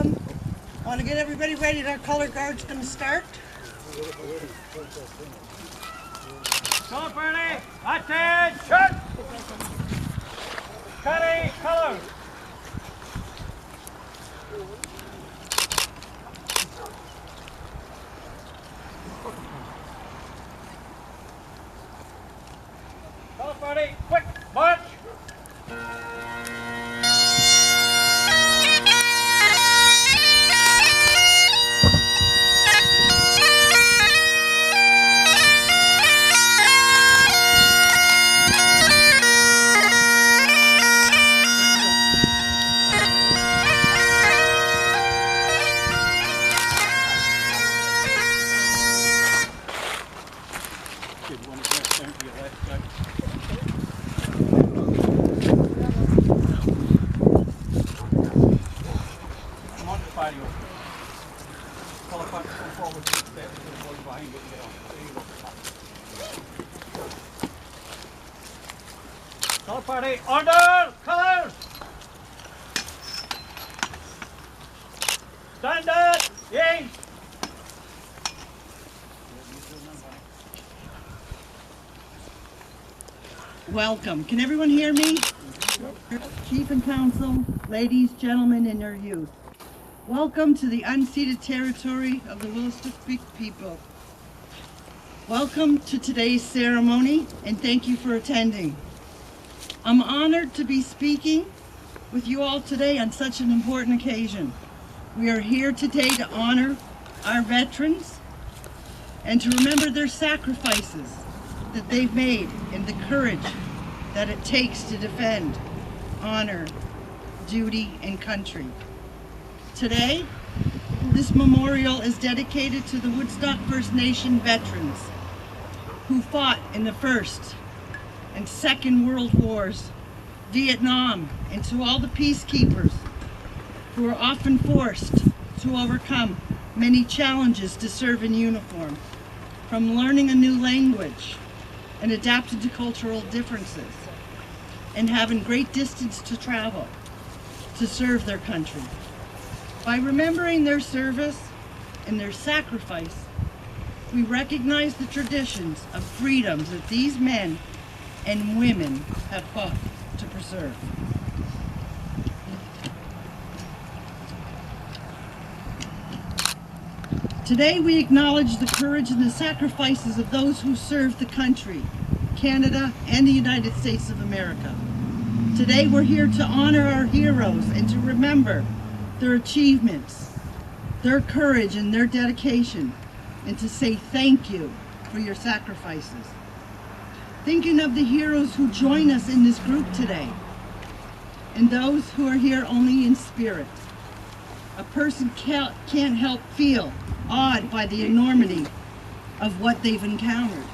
welcome. I want to get everybody ready. Our color guard's going to start. Color party, attention! Carry colors. Color party, quick, march! Color party, order, colors! Standard, in! Welcome. Can everyone hear me? Chief and Council, ladies, gentlemen, and your youth. Welcome to the unceded territory of the Woodstock people. Welcome to today's ceremony, and thank you for attending. I'm honored to be speaking with you all today on such an important occasion. We are here today to honor our veterans and to remember their sacrifices that they've made and the courage that it takes to defend, honor, duty, and country. Today, this memorial is dedicated to the Woodstock First Nation veterans who fought in the First and Second World Wars, Vietnam, and to all the peacekeepers who are often forced to overcome many challenges to serve in uniform, from learning a new language and adapting to cultural differences, and having great distance to travel to serve their country. By remembering their service and their sacrifice, we recognize the traditions of freedoms that these men and women have fought to preserve. Today we acknowledge the courage and the sacrifices of those who served the country, Canada, and the United States of America. Today we're here to honor our heroes and to remember their achievements, their courage and their dedication, and to say thank you for your sacrifices. Thinking of the heroes who join us in this group today, and those who are here only in spirit. A person can't help feel awed by the enormity of what they've encountered.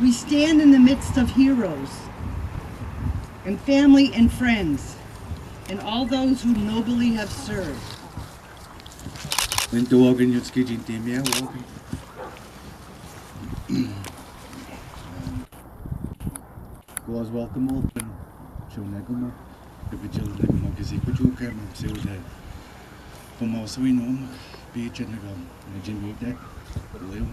We stand in the midst of heroes and family and friends and all those who nobly have served. Was welcome open show negoma the vigil negoma gizi kuchu kem so the from also we know be general imagine that live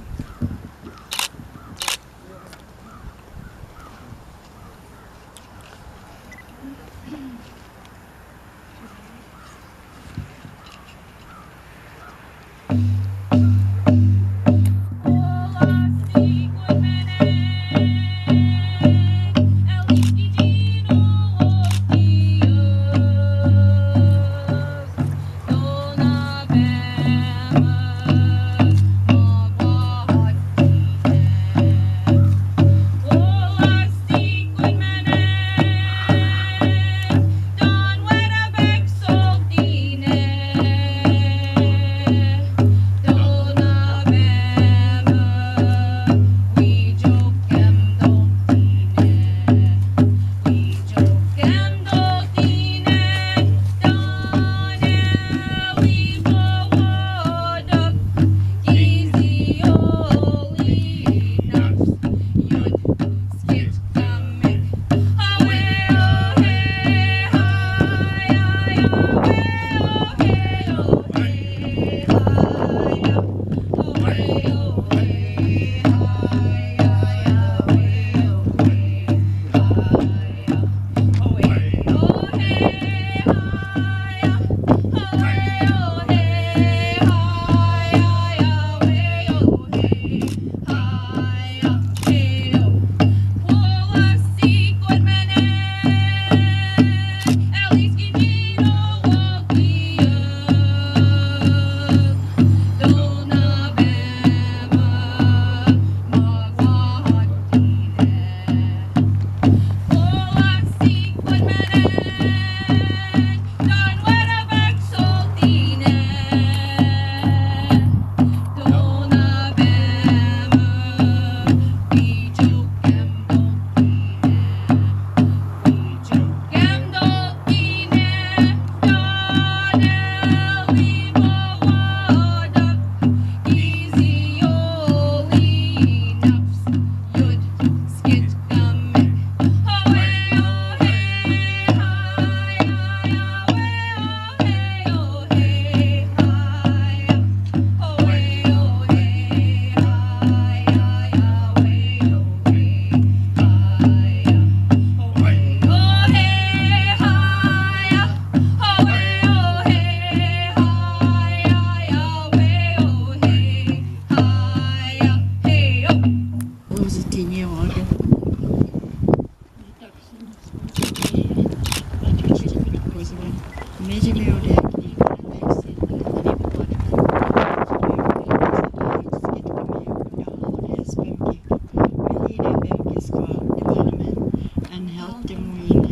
Altemuine,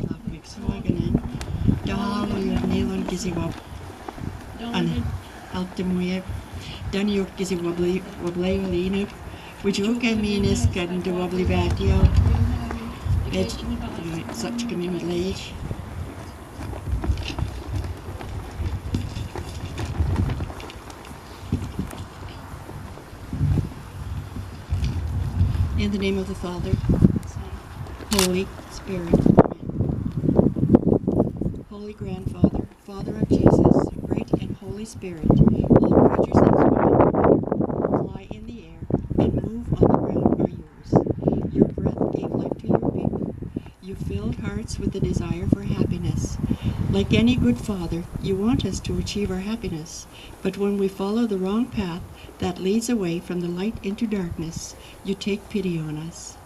Lapixwaganen, Dalu Nilon Kisiwab, Altemuye, Daniuk Kisiwablaylinu, which Ukaminis can do wobbly batio, such community late. In the name of the Father, Son, Holy Spirit, Amen. Holy Grandfather, Father of Jesus, great and Holy Spirit, all creatures that swim in the water, fly in the air, and move on the ground are yours. Your breath gave life to your people. You filled hearts with the desire for happiness. Like any good father, you want us to achieve our happiness, but when we follow the wrong path that leads away from the light into darkness, you take pity on us.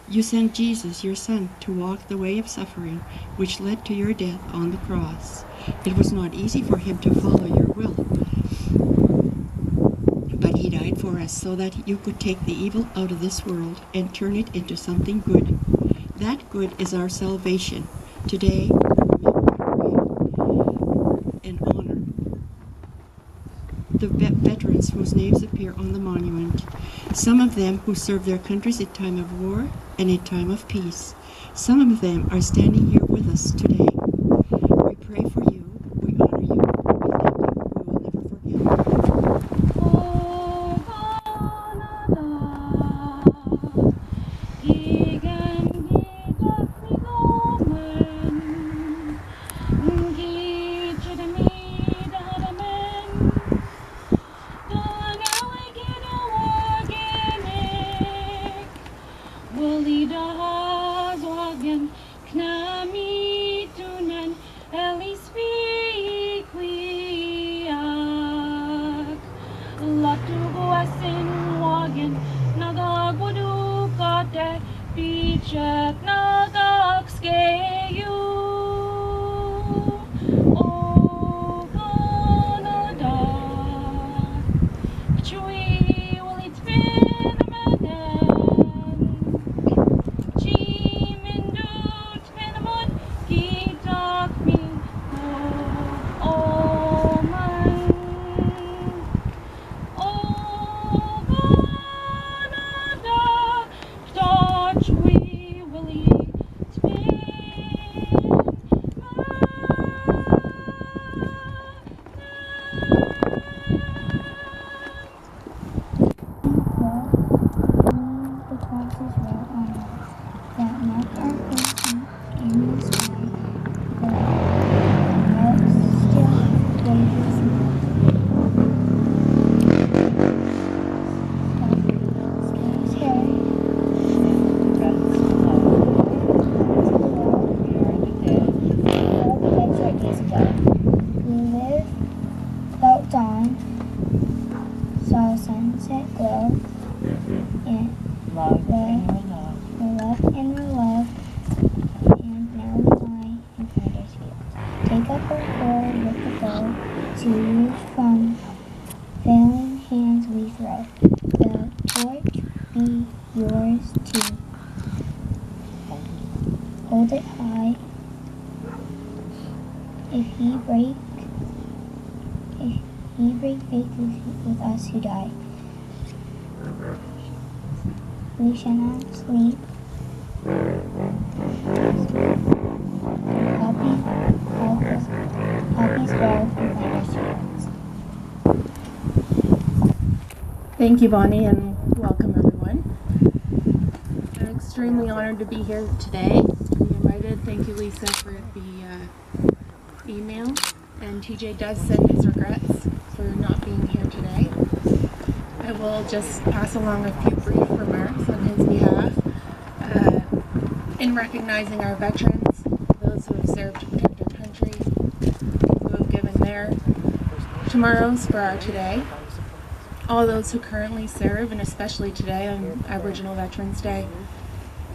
You sent Jesus, your Son, to walk the way of suffering, which led to your death on the cross. It was not easy for him to follow your will, but he died for us so that you could take the evil out of this world and turn it into something good. That good is our salvation. Today, and honor the veterans whose names appear on the monument, some of them who served their countries in time of war and in time of peace. Some of them are standing here with us today. We pray for you, we honor you, we thank you, we will never forget. Hold it high. If he break faith with us who die, we shall not sleep. Happy spell and find Thank you, Bonnie, and welcome everyone. I'm extremely honored to be here today. To be invited. Thank you, Lisa, for the email. And TJ does send his regrets for not being here today. I will just pass along a few brief remarks on his behalf. In recognizing our veterans, those who have served to protect our country, who have given their tomorrows for our today, all those who currently serve, and especially today on Aboriginal Veterans Day,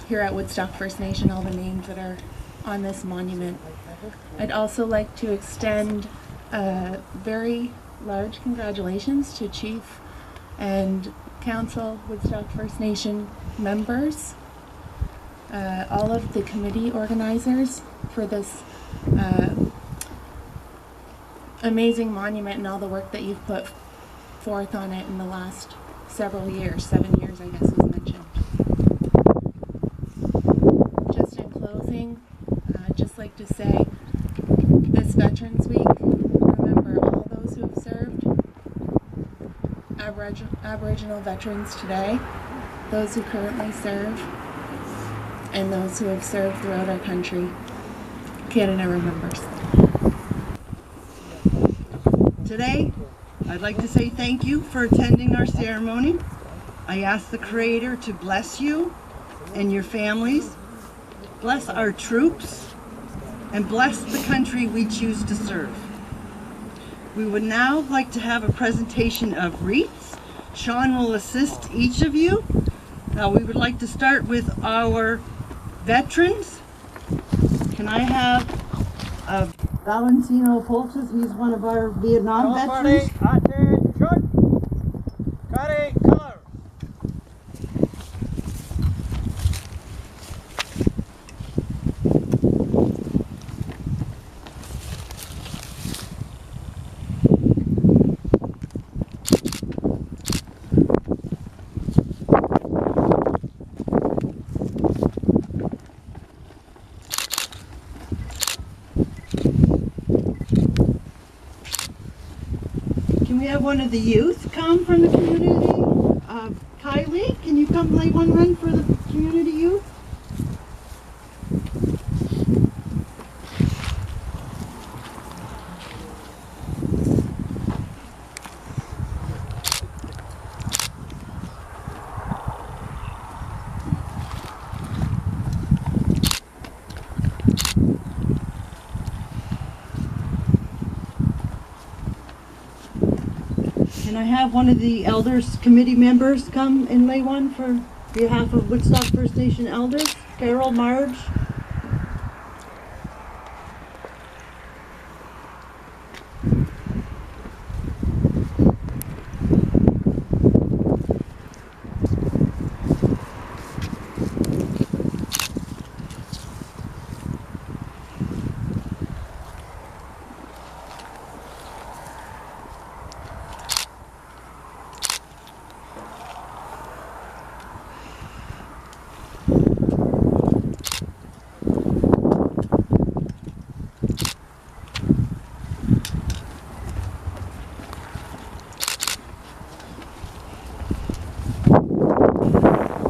here at Woodstock First Nation, all the names that are on this monument. I'd also like to extend a very large congratulations to Chief and Council Woodstock First Nation members all of the committee organizers for this amazing monument and all the work that you've put forth on it in the last several years, 7 years I guess was mentioned. Just in closing, I'd just like to say this Veterans Week, remember all those who have served, Aboriginal veterans today, those who currently serve, and those who have served throughout our country. Canada remembers. Today, I'd like to say thank you for attending our ceremony. I ask the Creator to bless you and your families, bless our troops, and bless the country we choose to serve. We would now like to have a presentation of wreaths. Sean will assist each of you. We would like to start with our veterans. Can I have Valentino Polches? He's one of our Vietnam Color party, veterans. attention. Carry colors. Can we have one of the youth come from the community? Kylie, can you come lay one run for the community youth? Can I have one of the elders committee members come and lay one for behalf of Woodstock First Nation elders? Carol, Marge.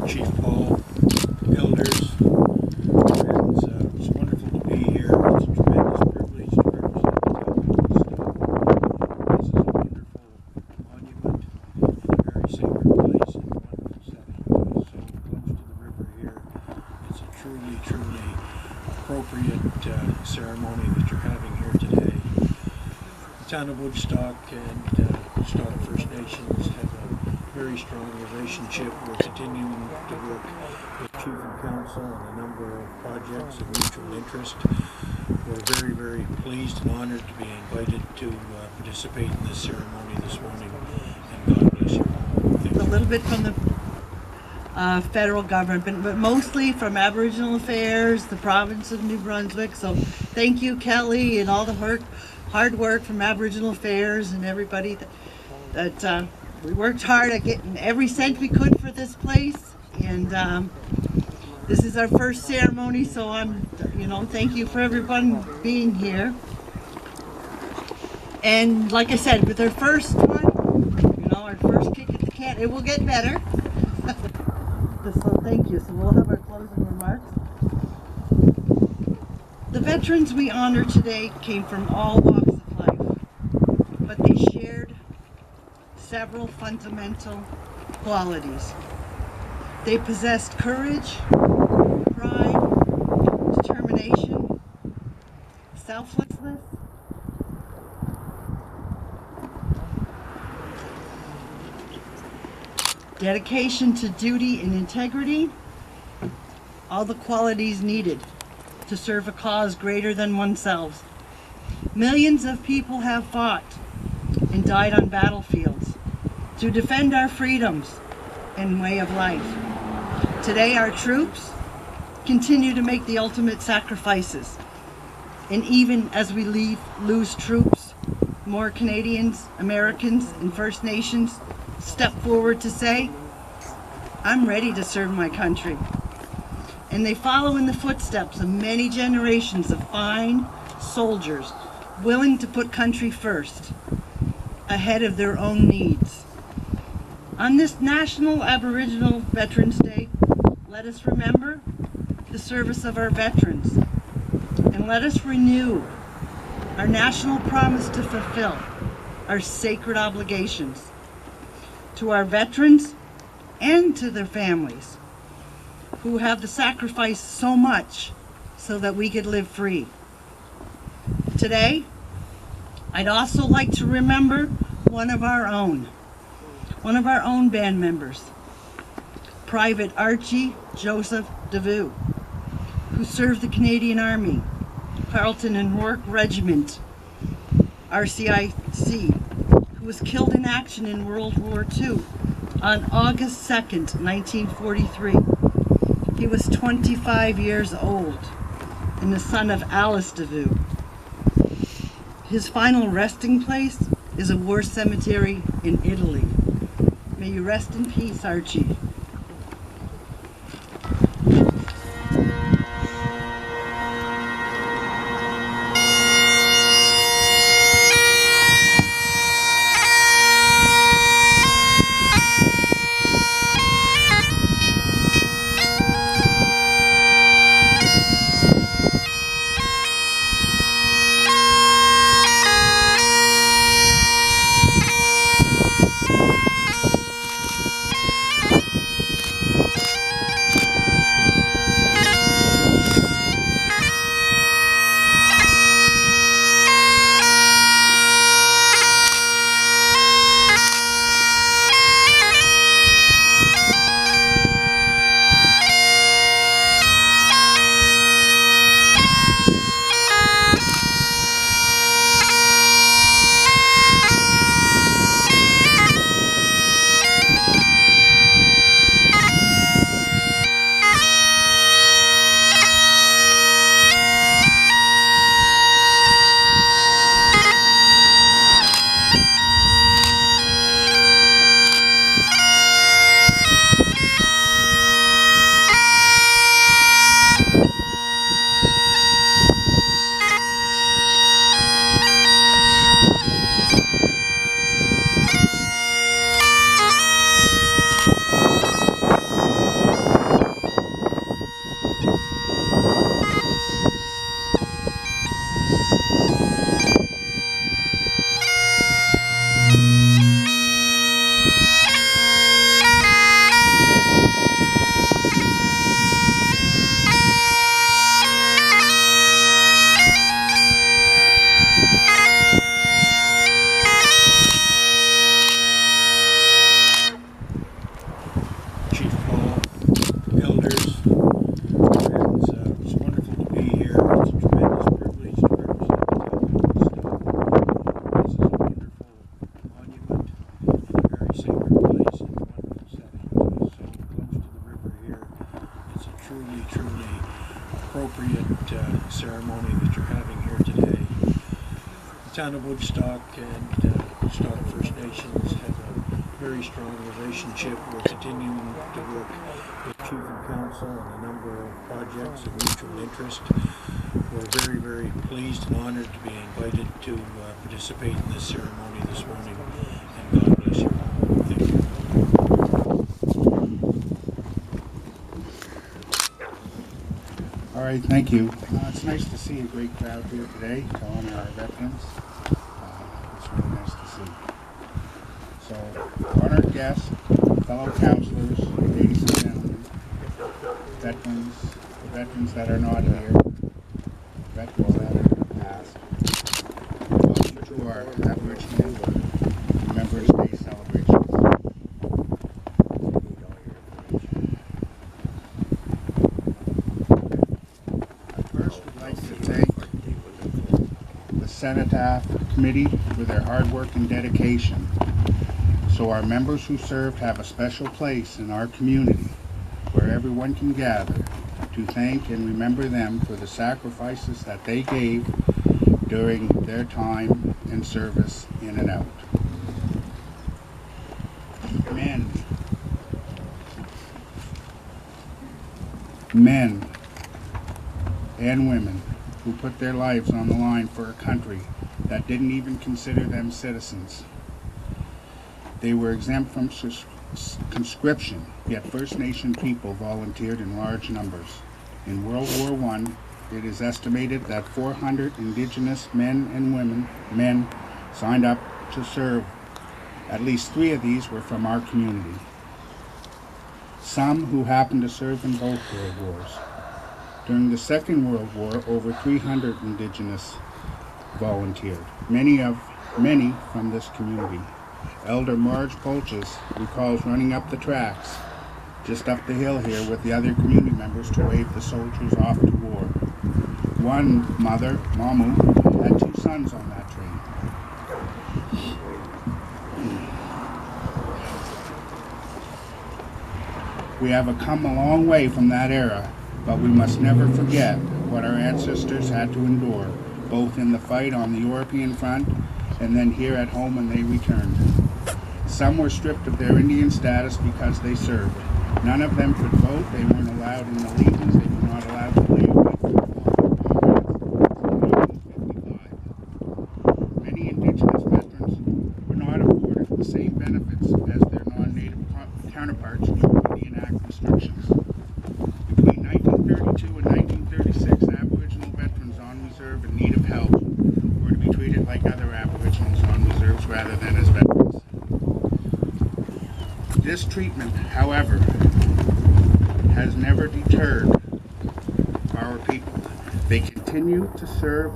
Chief Paul, elders, friends, it's wonderful to be here. It's a tremendous privilege to represent the town of Woodstock. This is a wonderful monument in a very sacred place and a wonderful setting. So close to the river here. It's a truly, truly appropriate ceremony that you're having here today. The town of Woodstock and Woodstock First Nations have a very strong relationship. We're continuing to work with Chief and Council on a number of projects of mutual interest. We're very, very pleased and honored to be invited to participate in this ceremony this morning, and God bless you all. Thank you. A little bit from the federal government, but mostly from Aboriginal Affairs, the province of New Brunswick. So thank you, Kelly, and all the hard work from Aboriginal Affairs and everybody that we worked hard at getting every cent we could for this place, and this is our first ceremony, so thank you for everyone being here. And like I said, with our first one, our first kick at the can, it will get better. So thank you. So we'll have our closing remarks. The veterans we honor today came from all walks of life, but they shared several fundamental qualities. They possessed courage, pride, determination, selflessness, dedication to duty and integrity, all the qualities needed to serve a cause greater than oneself. Millions of people have fought and died on battlefields to defend our freedoms and way of life. Today our troops continue to make the ultimate sacrifices. And even as we lose troops, more Canadians, Americans, and First Nations step forward to say, I'm ready to serve my country. And they follow in the footsteps of many generations of fine soldiers willing to put country first, ahead of their own needs. On this National Aboriginal Veterans Day, let us remember the service of our veterans, and let us renew our national promise to fulfill our sacred obligations to our veterans and to their families who have sacrificed so much so that we could live free. Today, I'd also like to remember one of our own band members, Private Archie Joseph DeVue, who served the Canadian Army, Carleton and Rourke Regiment, RCIC, who was killed in action in World War II on August 2nd, 1943. He was 25 years old and the son of Alice DeVue. His final resting place is a war cemetery in Italy. May you rest in peace, Archie. Ceremony that you're having here today. The town of Woodstock and Woodstock First Nations have a very strong relationship. We're continuing to work with Chief and Council on a number of projects of mutual interest. We're very, very pleased and honored to be invited to participate in this ceremony this morning. And God bless you all. Thank you. All right, thank you. It's nice to see a great crowd here today to honor our veterans. It's really nice to see. So, honored guests, fellow councillors, ladies and gentlemen, veterans, the veterans that are not here, veterans that are past, welcome to our Aboriginal Remembrance Day celebration. Cenotaph Committee for their hard work and dedication, so our members who served have a special place in our community where everyone can gather to thank and remember them for the sacrifices that they gave during their time and service in and out. Men and women who put their lives on the line for a country that didn't even consider them citizens. They were exempt from conscription, yet First Nation people volunteered in large numbers. In World War I, it is estimated that 400 Indigenous men and women signed up to serve. At least 3 of these were from our community. Some who happened to serve in both World Wars. During the Second World War, over 300 Indigenous volunteered, many from this community. Elder Marge Polches recalls running up the tracks, just up the hill here, with the other community members to wave the soldiers off to war. One mother, Mamu, had 2 sons on that train. We have come a long way from that era, but we must never forget what our ancestors had to endure, both in the fight on the European front and then here at home when they returned. Some were stripped of their Indian status because they served. None of them could vote, they weren't allowed in the legions, they were not allowed to play with their comrades until 1955. Many Indigenous veterans were not afforded the same benefits as their non-Native counterparts due to Indian Act restrictions. Between 1932 and 1936, Aboriginal veterans on reserve in need of help were to be treated like other Aboriginals on reserves rather than as veterans. This treatment, however, has never deterred our people. They continue to serve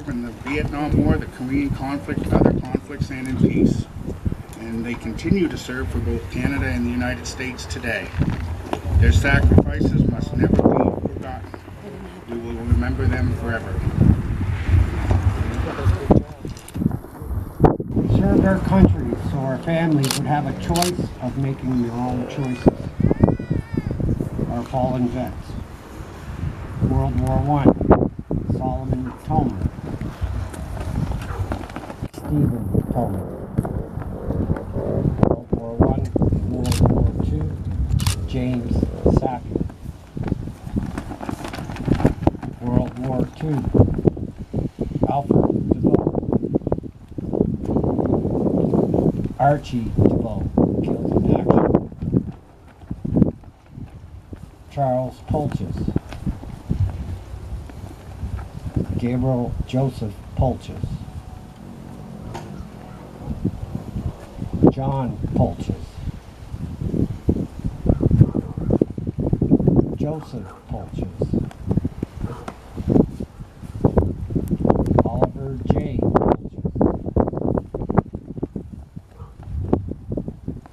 in the Vietnam War, the Korean conflict, other conflicts, and in peace. And they continue to serve for both Canada and the United States today. Their sacrifices must never be forgotten. We will remember them forever. We served our country so our families would have a choice of making their own choices. Our fallen vets. World War I, Solomon Tomer. Stephen Tomer. World War I and World War II, James Sapir. World War II, Alfred DeVoe. Archie DeVoe, killed in action. Charles Polches. Gabriel Joseph Polches. John Polches. Joseph Polches. Oliver J. Polches.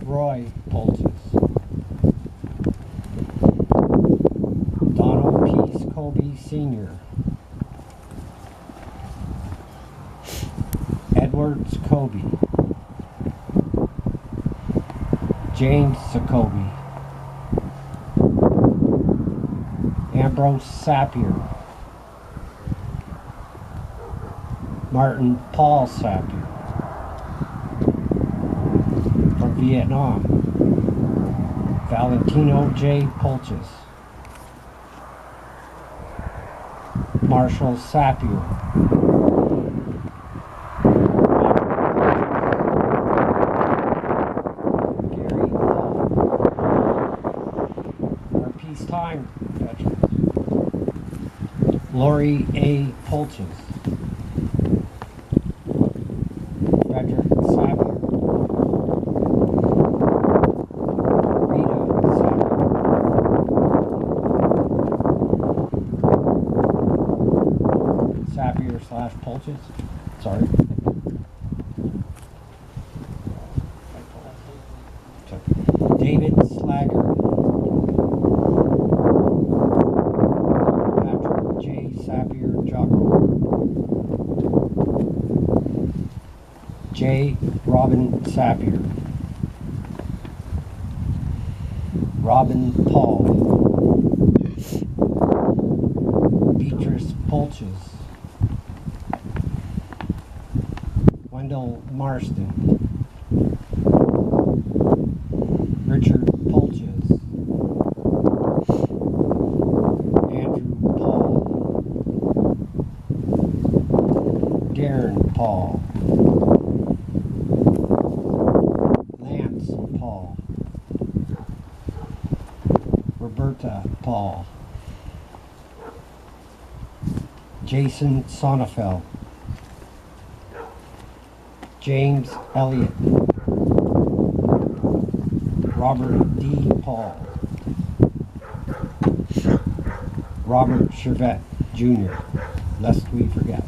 Roy Polches. Donald P. Scobie Sr. Edward Scobie. James Scobie. Ambrose Sapir. Martin Paul Sapir. From Vietnam, Valentino J. Polches. Marshall Sapir. Gary Hall. Our peacetime veterans. Lori A. Polches. Frederick Sapir. Rita Sapir. Sapir/Polches. Sorry. David Slager. Patrick J. Sapir Jocko. J. Robin Sapir. Robin Paul, Beatrice Polches, Wendell Marston, Richard Polches, Andrew Paul, Darren Paul, Lance Paul, Roberta Paul, Jason Sonnefeld, James Elliott, Robert D. Paul, Robert Chervette Jr., lest we forget.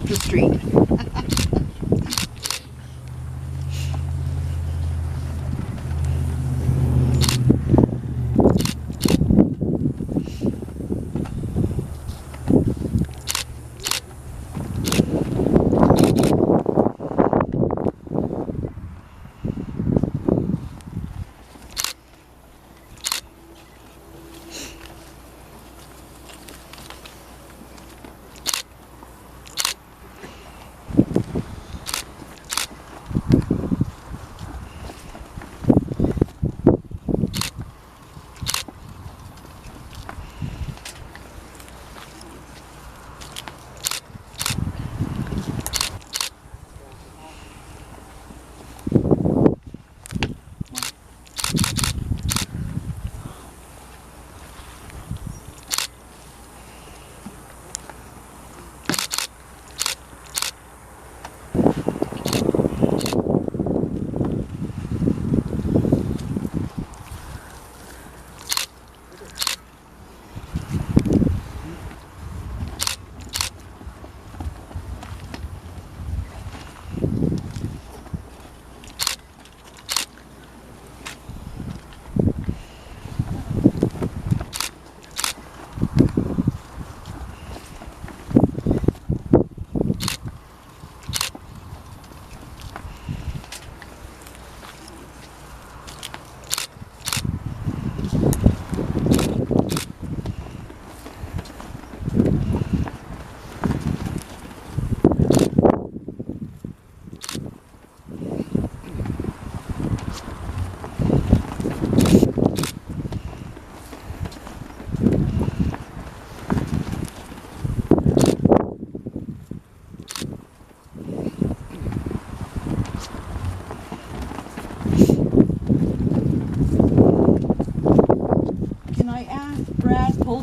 The street.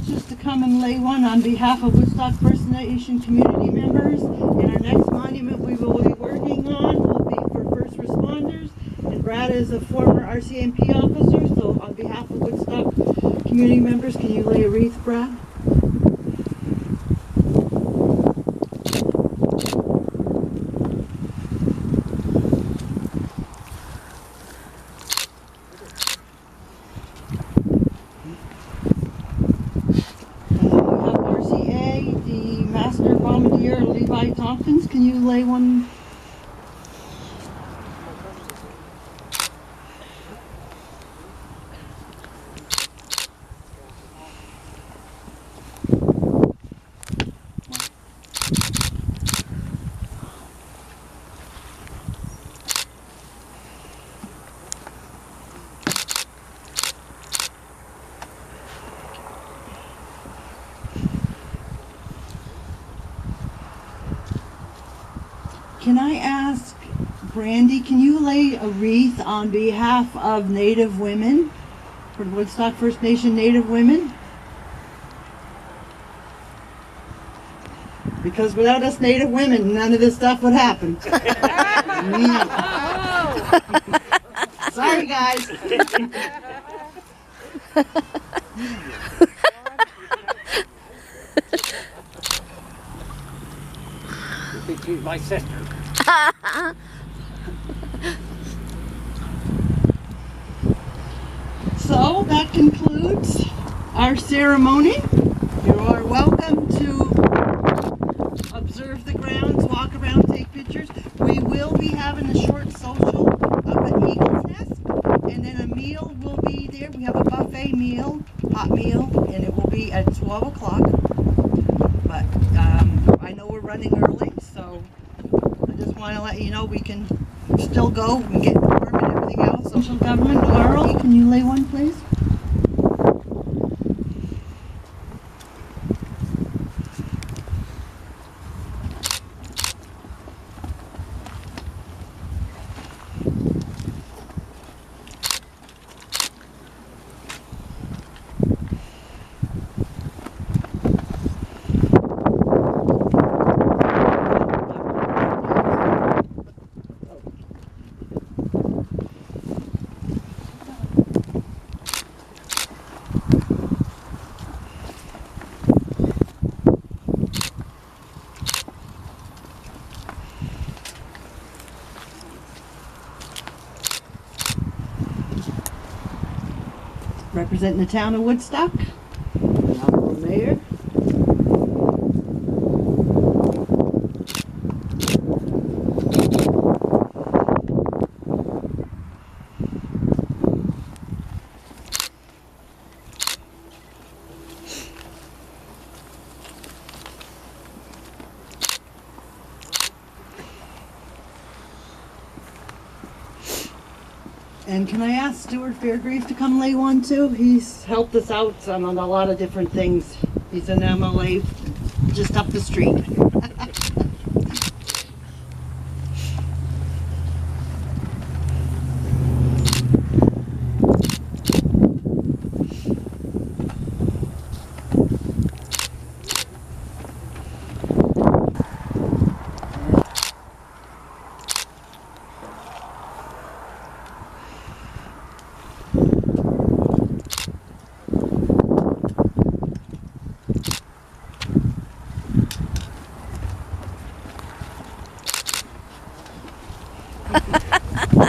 pictures to come and lay one on behalf of Woodstock First Nation community members. And our next monument we will be working on will be for first responders. And Brad is a former RCMP officer, so on behalf of Woodstock community members, can you lay a wreath, Brad? Levi Tompkins, can you lay one? Can I ask, Brandy, can you lay a wreath on behalf of Native women, for Woodstock First Nation Native women? Because without us Native women, none of this stuff would happen. Sorry, guys. She's my sister. So that concludes our ceremony. You are welcome to observe the grounds, walk around, take pictures. We will be having a short social up at Eagle's Nest, and then a meal will be there. We have a buffet meal, hot meal, and it will be at 12 o'clock. But I know we're running early, so I just want to let you know we can still go and get warm and everything else. Social government, Laurel, can you lay one, please? Representing the town of Woodstock, the Honorable Mayor. And can I ask Stuart Fairgrave to come lay one too? He's helped us out on a lot of different things. He's an MLA just up the street.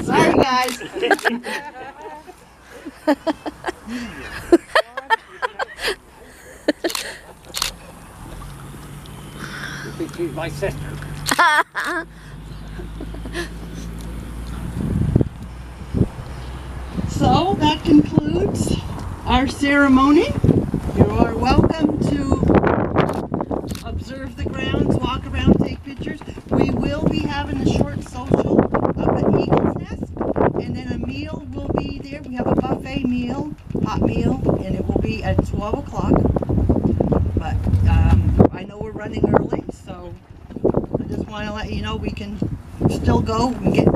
Sorry, guys. She's my sister. So that concludes our ceremony. You are welcome to observe the grounds, walk around, take pictures. We will be having a short social up at Eagle's Nest, and then a meal will be there. We have a buffet meal, hot meal, and it will be at 12 o'clock. But I know we're running early, so I just want to let you know we can still go and get